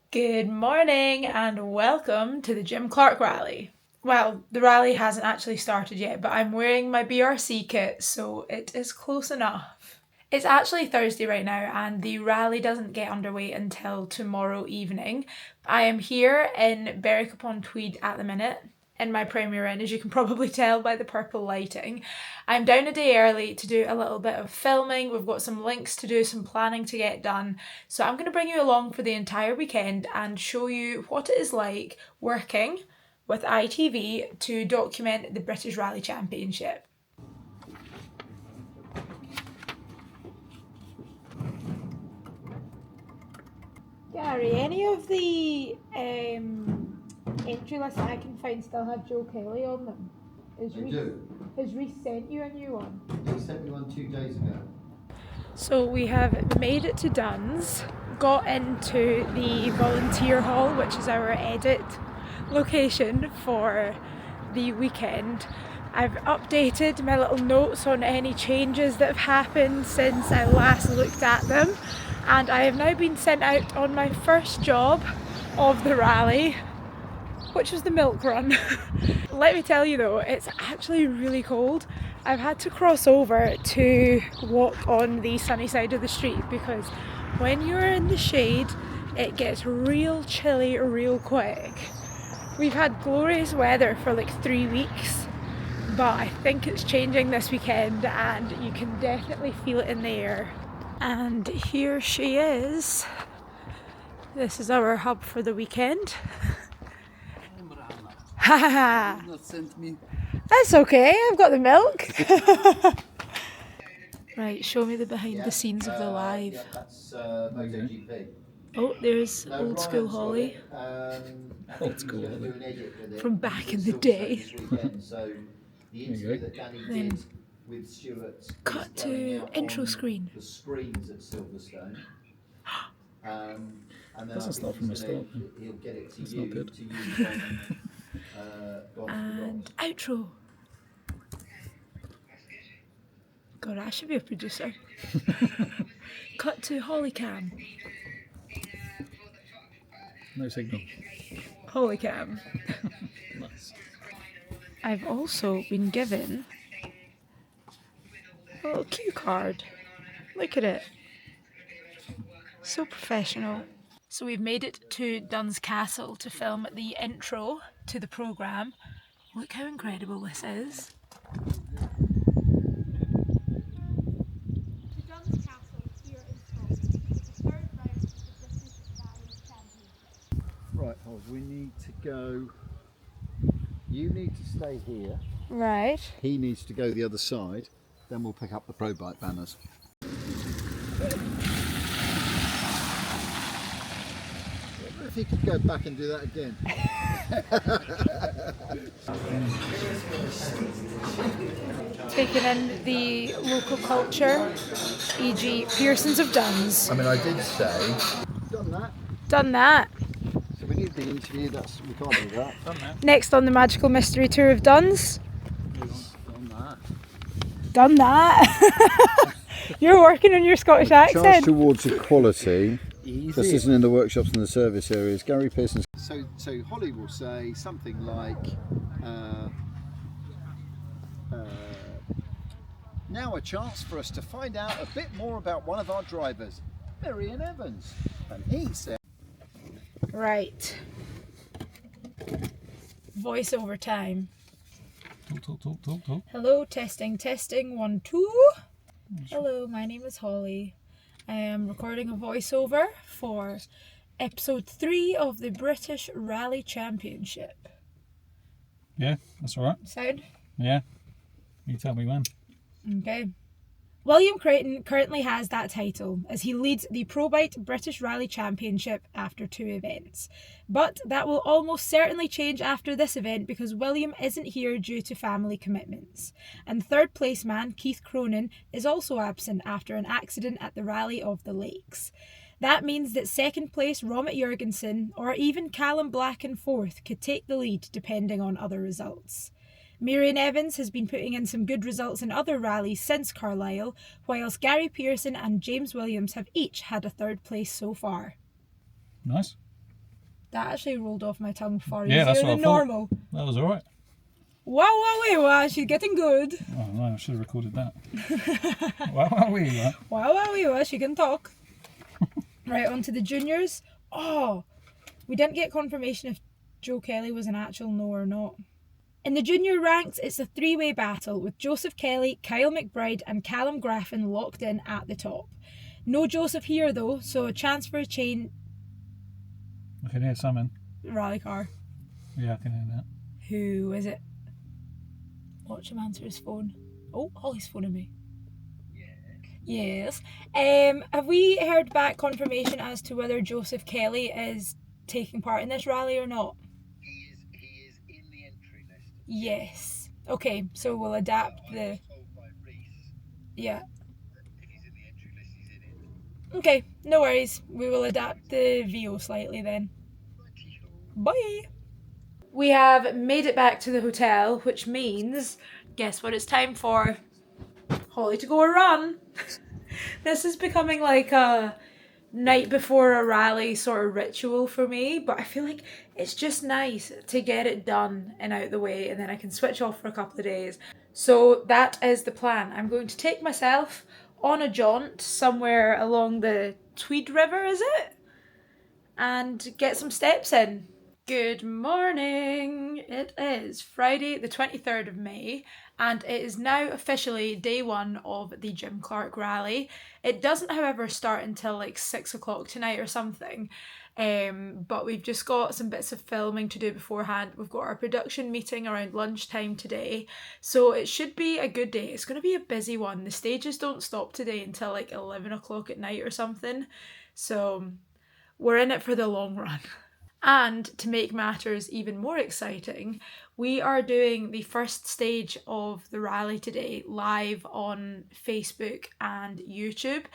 Good morning and welcome to the Jim Clark rally. Well, the rally hasn't actually started yet, but I'm wearing my BRC kit, so it is close enough. It's actually Thursday right now and the rally doesn't get underway until tomorrow evening. I am here in Berwick-upon-Tweed at the minute, in my Premier Inn, as you can probably tell by the purple lighting. I'm down a day early to do a little bit of filming. We've got some links to do, some planning to get done. So I'm going to bring you along for the entire weekend and show you what it is like working with ITV to document the British Rally Championship. Gary, any of the entry lists I can find still have Joe Kelly on them? They do. Has Reece sent you a new one? They sent me one 2 days ago. So we have made it to Duns, got into the volunteer hall, which is our edit location for the weekend. I've updated my little notes on any changes that have happened since I last looked at them, and I have now been sent out on my first job of the rally, which was the milk run. Let me tell you though, it's actually really cold. I've had to cross over to walk on the sunny side of the street because when you're in the shade, it gets real chilly real quick. We've had glorious weather for like 3 weeks, but I think it's changing this weekend and you can definitely feel it in the air. And here she is. This is our hub for the weekend. Ha Not sent me. That's okay, I've got the milk. Right, show me the behind the scenes of the live. Yeah, that's MotoGP. Oh, there's No, old school Hollie Old school Hollie. from back in the day. So the interview that Danny Then did with Stuart is cut to going out intro on screen. The screens at Silverstone. And then Doesn't I start think from the start. he'll get it to That's you not good. to use on And outro. God, I should be a producer. Cut to Hollie Cam. No signal. Hollie Cam. Nice. I've also been given a little cue card. Look at it. So professional. So we've made it to Duns Castle to film the intro to the programme. Look how incredible this is. To Duns Castle here in Scotland, the third round of the British Rally Championship. Right, we need to go. You need to stay here. Right. He needs to go the other side. Then we'll pick up the Pro Bike banners. If he could go back and do that again. Taking in the local culture, e.g. Pearsons of Duns. I mean, I did say. Done that. Done that. So we need the interview. We can't do that. Done that. Next on the magical mystery tour of Duns. Done that. Done that. You're working on your Scottish Charge accent. towards equality. Easy. This isn't in the workshops and the service areas. Gary Pearson. So Hollie will say something like, now a chance for us to find out a bit more about one of our drivers, Marion Evans. And he said, Right. Voiceover time. Talk. Hello, testing, 1, 2. Hello, my name is Hollie. I am recording a voiceover for episode 3 of the British Rally Championship. Yeah, that's alright. Sound? Yeah. You tell me when. Okay. William Creighton currently has that title as he leads the Probite British Rally Championship after 2 events. But that will almost certainly change after this event because William isn't here due to family commitments. And third place man Keith Cronin is also absent after an accident at the Rally of the Lakes. That means that second place Romet Jurgensen or even Callum Black in fourth could take the lead depending on other results. Marion Evans has been putting in some good results in other rallies since Carlisle, whilst Gary Pearson and James Williams have each had a third place so far. Nice. That actually rolled off my tongue far Yeah, that's easier what than I thought. normal. That was alright. Wow, she's getting good. Oh no, I should have recorded that. Wow. She can talk. Right, on to the juniors. Oh, we didn't get confirmation if Joe Kelly was an actual no or not. In the junior ranks, it's a three-way battle with Joseph Kelly, Kyle McBride and Callum Graffin locked in at the top. No Joseph here though, so a chance for a chain I can hear something. rally car. Yeah, I can hear that. Who is it? Watch him answer his phone. Oh, Hollie's phoning me. Yes. Have we heard back confirmation as to whether Joseph Kelly is taking part in this rally or not? He is in the entry list. Yes. Okay, so we'll adapt the... I was told by Reese Yeah. that if he's in the entry list, he's in it. Okay, no worries. We will adapt the VO slightly then. Bye! We have made it back to the hotel, which means, guess what it's time for? Hollie to go a run. This is becoming like a night before a rally sort of ritual for me, but I feel like it's just nice to get it done and out the way, and then I can switch off for a couple of days. So that is the plan. I'm going to take myself on a jaunt somewhere along the Tweed River, is it? And get some steps in. Good morning. It is Friday the 23rd of May and it is now officially day one of the Jim Clark rally. It doesn't however start until like 6 o'clock tonight or something, but we've just got some bits of filming to do beforehand. We've got our production meeting around lunchtime today, so it should be a good day. It's going to be a busy one. The stages don't stop today until like 11 o'clock at night or something, so we're in it for the long run. And to make matters even more exciting, we are doing the first stage of the rally today live on Facebook and YouTube.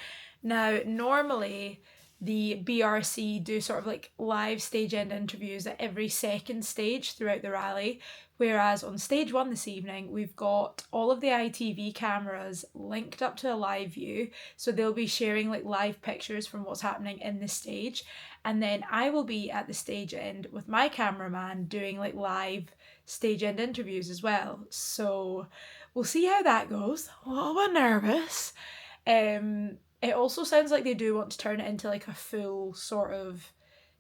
Now, normally the BRC do sort of like live stage end interviews at every second stage throughout the rally, whereas on stage one this evening we've got all of the ITV cameras linked up to a live view, so they'll be sharing like live pictures from what's happening in the stage, and then I will be at the stage end with my cameraman doing like live stage end interviews as well. So we'll see how that goes. A little bit nervous. It also sounds like they do want to turn it into like a full sort of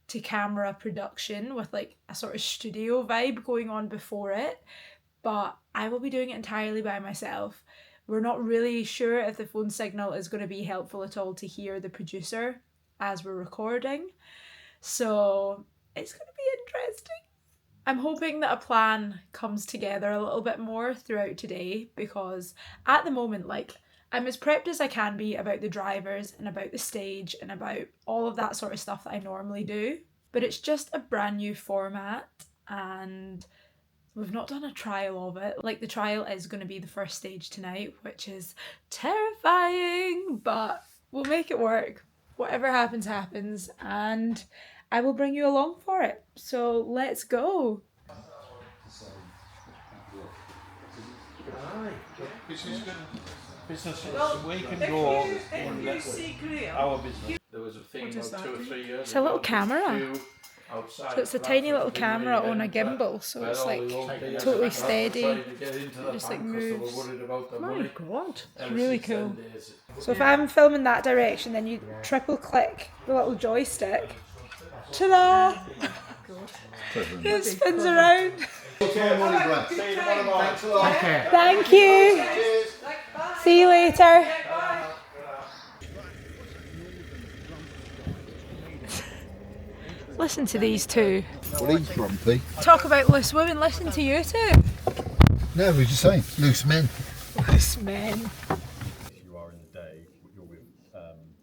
to camera production with like a sort of studio vibe going on before it, but I will be doing it entirely by myself. We're not really sure if the phone signal is going to be helpful at all to hear the producer as we're recording, so it's going to be interesting. I'm hoping that a plan comes together a little bit more throughout today, because at the moment, like, I'm as prepped as I can be about the drivers and about the stage and about all of that sort of stuff that I normally do. But it's just a brand new format and we've not done a trial of it. Like, the trial is going to be the first stage tonight, which is terrifying, but we'll make it work. Whatever happens, happens, and I will bring you along for it. So let's go. Business we can go in our business. There was a thing about 2 or 3 years It's a little ago, camera. So it's a tiny little camera on a gimbal, so it's like totally steady. It just like moves. My God, it's really cool. So if I'm filming that direction, then you triple click the little joystick. Ta-da! It spins around. Thank you. See you later. Listen to these two. Well, he's grumpy. Talk about loose women, listen to you two. No, we were just saying, loose men. Loose men. If you are in the day, you're with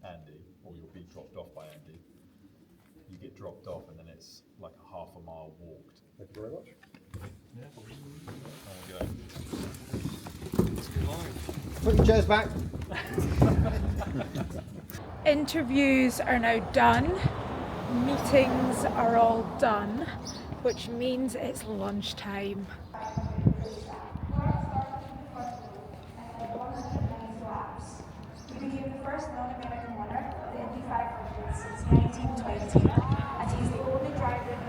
Andy, or you'll be dropped off by Andy. You get dropped off and then it's like a half a mile walked. Thank you very much. Yeah. Put your chairs back. Interviews are now done. Meetings are all done, which means it's lunchtime. He became the first non-American winner of the Indy 500 since 1920, and he's the only driver in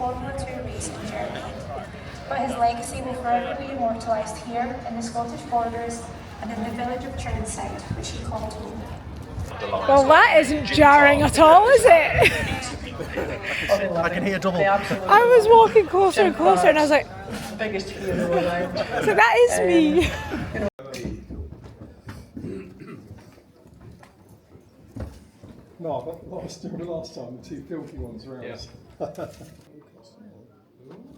World War II race in Germany. But his legacy will forever be immortalised here in the Scottish borders and in the village of Trownside, which he called home. Well, that isn't jarring at all, is it? I can hear double. I was walking closer and closer and I was like, Biggest hero around. so that is me. No, but last time, the two filthy ones were ours.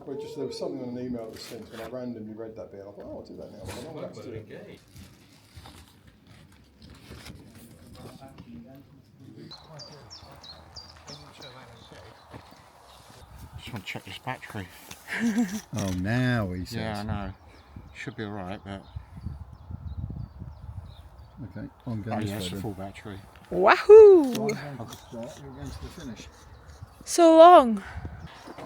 Well, just there was something on an email that was sent, and I randomly read that bit. I thought, oh, I'll do that now. I don't have to do it. Just want to check this battery. Oh, now he says. Yeah, I know. Should be alright, but. Okay, I'm going Oh, this yeah, way it's a then. full battery. Wahoo! Right, you're going to the finish. So long.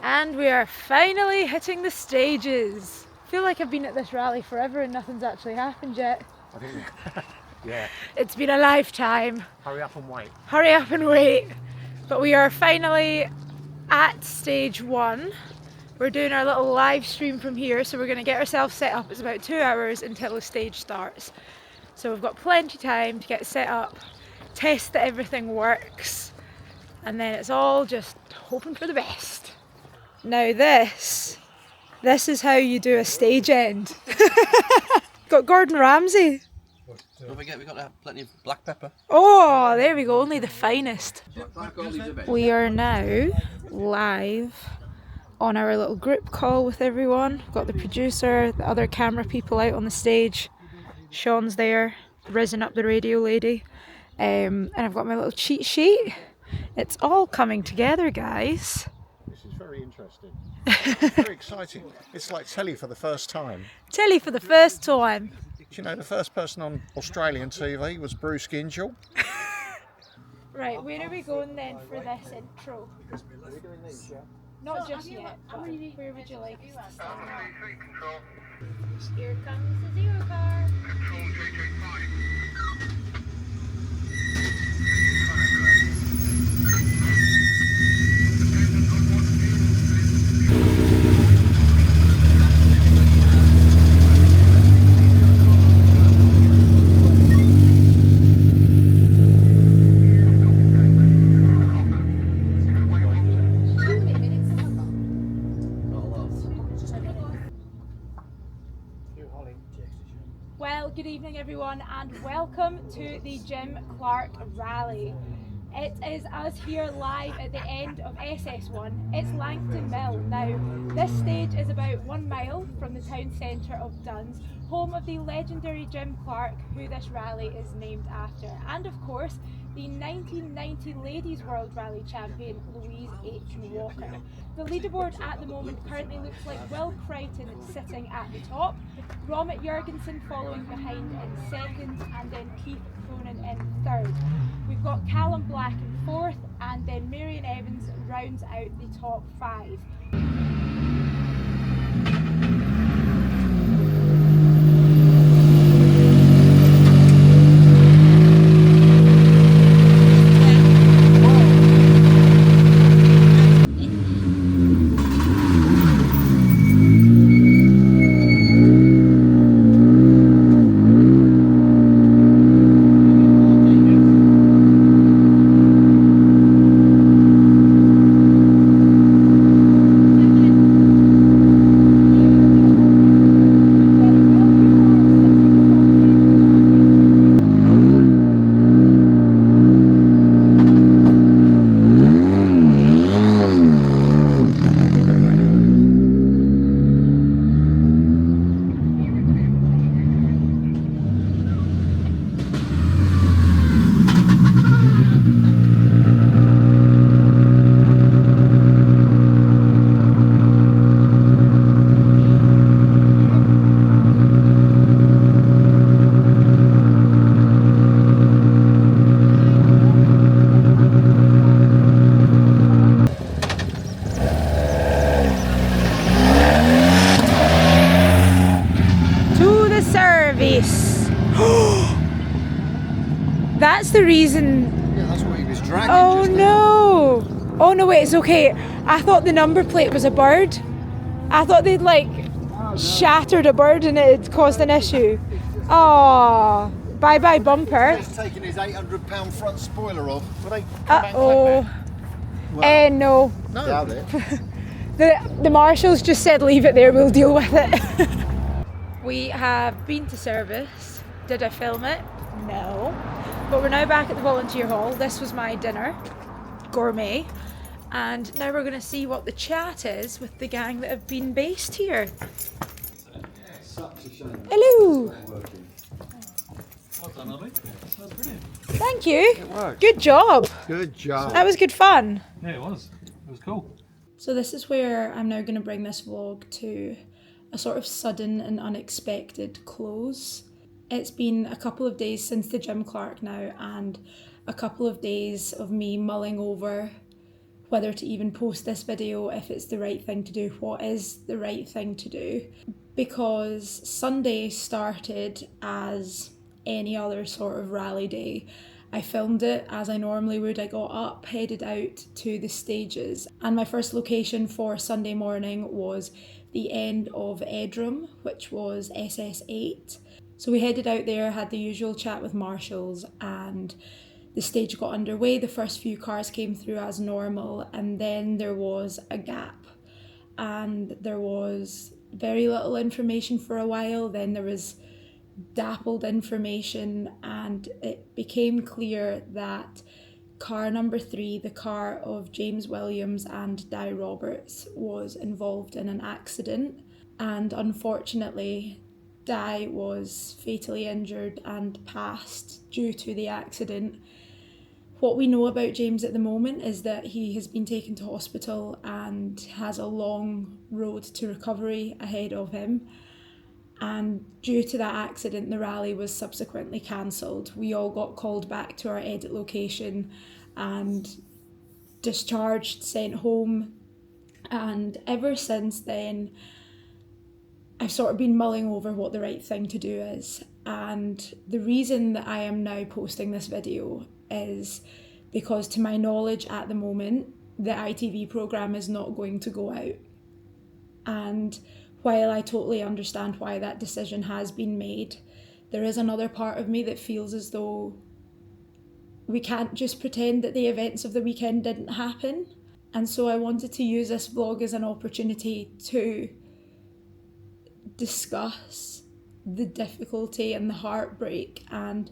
And we are finally hitting the stages. I feel like I've been at this rally forever and nothing's actually happened yet. I think. Yeah. It's been a lifetime. Hurry up and wait. Hurry up and wait. But we are finally at stage 1. We're doing our little live stream from here, so we're going to get ourselves set up. It's about 2 hours until the stage starts. So we've got plenty of time to get set up, test that everything works, and then it's all just hoping for the best. Now this is how you do a stage end. Got Gordon Ramsay. Don't forget, we got plenty of black pepper. Oh, there we go, only the finest. We are now live on our little group call with everyone. We've got the producer, the other camera people out on the stage. Sean's there, risen up the radio lady. And I've got my little cheat sheet. It's all coming together, guys. This is very interesting. Very exciting. It's like telly for the first time. Telly for the first time. You know, the first person on Australian TV was Bruce Gingell. Right, where are we going then for this intro? Not just yet, but where would you like us to start? Here comes the zero car. Well, good evening everyone and welcome to the Jim Clark Rally. It is us here live at the end of SS1. It's Langton Mill. Now, this stage is about 1 mile from the town centre of Duns, home of the legendary Jim Clark, who this rally is named after, and of course the 1990 Ladies World Rally Champion Louise Aitken-Walker. The leaderboard at the moment currently looks like Will Crichton sitting at the top, Gromit Jurgensen following behind in second, and then Keith Cronin in third. We've got Callum Black in fourth, and then Marion Evans rounds out the top 5. That's the reason. Yeah, that's what he was dragging. Oh just no! Oh no, wait, it's okay. I thought the number plate was a bird. I thought they'd like shattered a bird and it had caused an issue. Oh, bye bye bumper. He's taking his £800 front spoiler off. Will they come back Uh-oh. No. No. Doubt it. The marshals just said leave it there, we'll deal with it. We have been to service. Did I film it? No. But we're now back at the volunteer hall. This was my dinner, gourmet. And now we're going to see what the chat is with the gang that have been based here. Hello. Well done, Hollie. That was brilliant. Thank you. It worked. Good job. Good job. That was good fun. Yeah, it was. It was cool. So this is where I'm now going to bring this vlog to a sort of sudden and unexpected close. It's been a couple of days since the Jim Clark now, and a couple of days of me mulling over whether to even post this video, if it's the right thing to do, what is the right thing to do. Because Sunday started as any other sort of rally day. I filmed it as I normally would. I got up, headed out to the stages, and my first location for Sunday morning was the end of Edram, which was SS8. So we headed out there, had the usual chat with marshals, and the stage got underway. The first few cars came through as normal, and then there was a gap, and there was very little information for a while. Then there was dappled information, and it became clear that car number 3, the car of James Williams and Di Roberts, was involved in an accident, and unfortunately Di was fatally injured and passed due to the accident. What we know about James at the moment is that he has been taken to hospital and has a long road to recovery ahead of him. And due to that accident, the rally was subsequently cancelled. We all got called back to our edit location and discharged, sent home. And ever since then, I've sort of been mulling over what the right thing to do is. And the reason that I am now posting this video is because, to my knowledge at the moment, the ITV programme is not going to go out. And while I totally understand why that decision has been made, there is another part of me that feels as though we can't just pretend that the events of the weekend didn't happen. And so I wanted to use this vlog as an opportunity to discuss the difficulty and the heartbreak and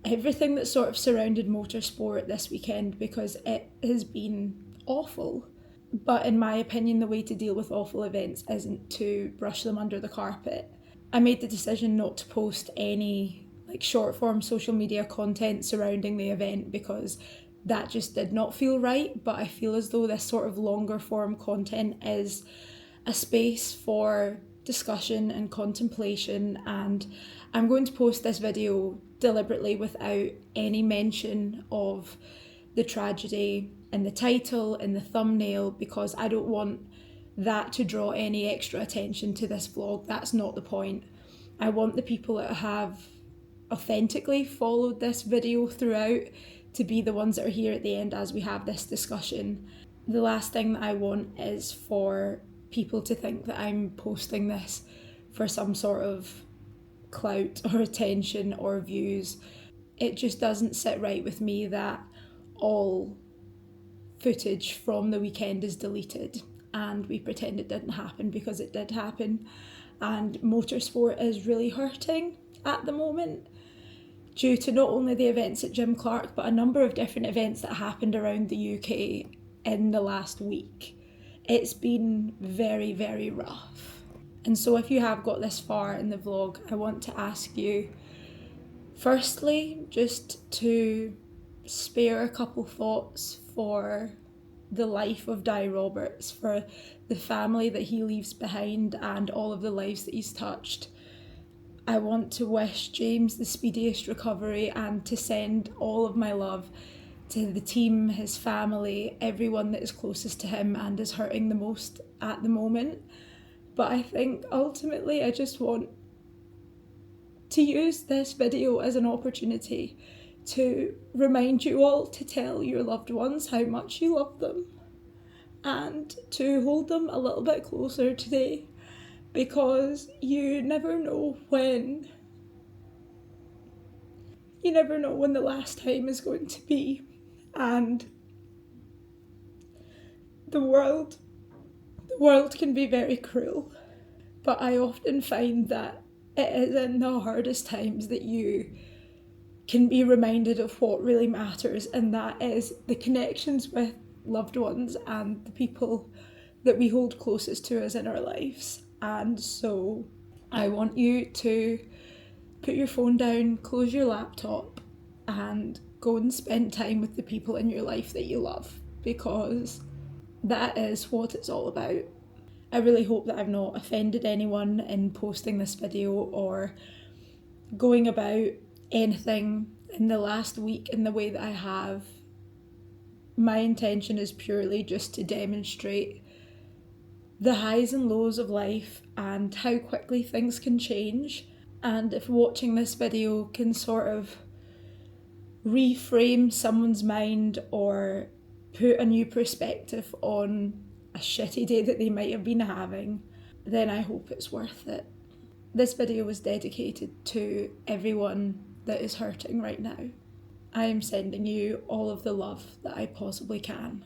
everything that sort of surrounded motorsport this weekend, because it has been awful. But in my opinion, the way to deal with awful events isn't to brush them under the carpet. I made the decision not to post any short form social media content surrounding the event because that just did not feel right. But I feel as though this sort of longer form content is a space for discussion and contemplation, and I'm going to post this video deliberately without any mention of the tragedy in the title, in the thumbnail, because I don't want that to draw any extra attention to this vlog. That's not the point. I want the people that have authentically followed this video throughout to be the ones that are here at the end as we have this discussion. The last thing that I want is for people to think that I'm posting this for some sort of clout or attention or views. It just doesn't sit right with me that all footage from the weekend is deleted and we pretend it didn't happen, because it did happen. And motorsport is really hurting at the moment due to not only the events at Jim Clark, but a number of different events that happened around the UK in the last week. It's been very, very rough. And so if you have got this far in the vlog, I want to ask you, firstly, just to spare a couple thoughts for the life of Di Roberts, for the family that he leaves behind and all of the lives that he's touched. I want to wish James the speediest recovery and to send all of my love to the team, his family, everyone that is closest to him and is hurting the most at the moment. But I think ultimately I just want to use this video as an opportunity to remind you all to tell your loved ones how much you love them and to hold them a little bit closer today, because you never know when the last time is going to be, and the world can be very cruel, but I often find that it is in the hardest times that you can be reminded of what really matters, and that is the connections with loved ones and the people that we hold closest to us in our lives. And so I want you to put your phone down, close your laptop, and go and spend time with the people in your life that you love, because that is what it's all about. I really hope that I've not offended anyone in posting this video or going about anything in the last week in the way that I have. My intention is purely just to demonstrate the highs and lows of life and how quickly things can change. And if watching this video can sort of reframe someone's mind or put a new perspective on a shitty day that they might have been having, then I hope it's worth it. This video was dedicated to everyone that is hurting right now. I am sending you all of the love that I possibly can.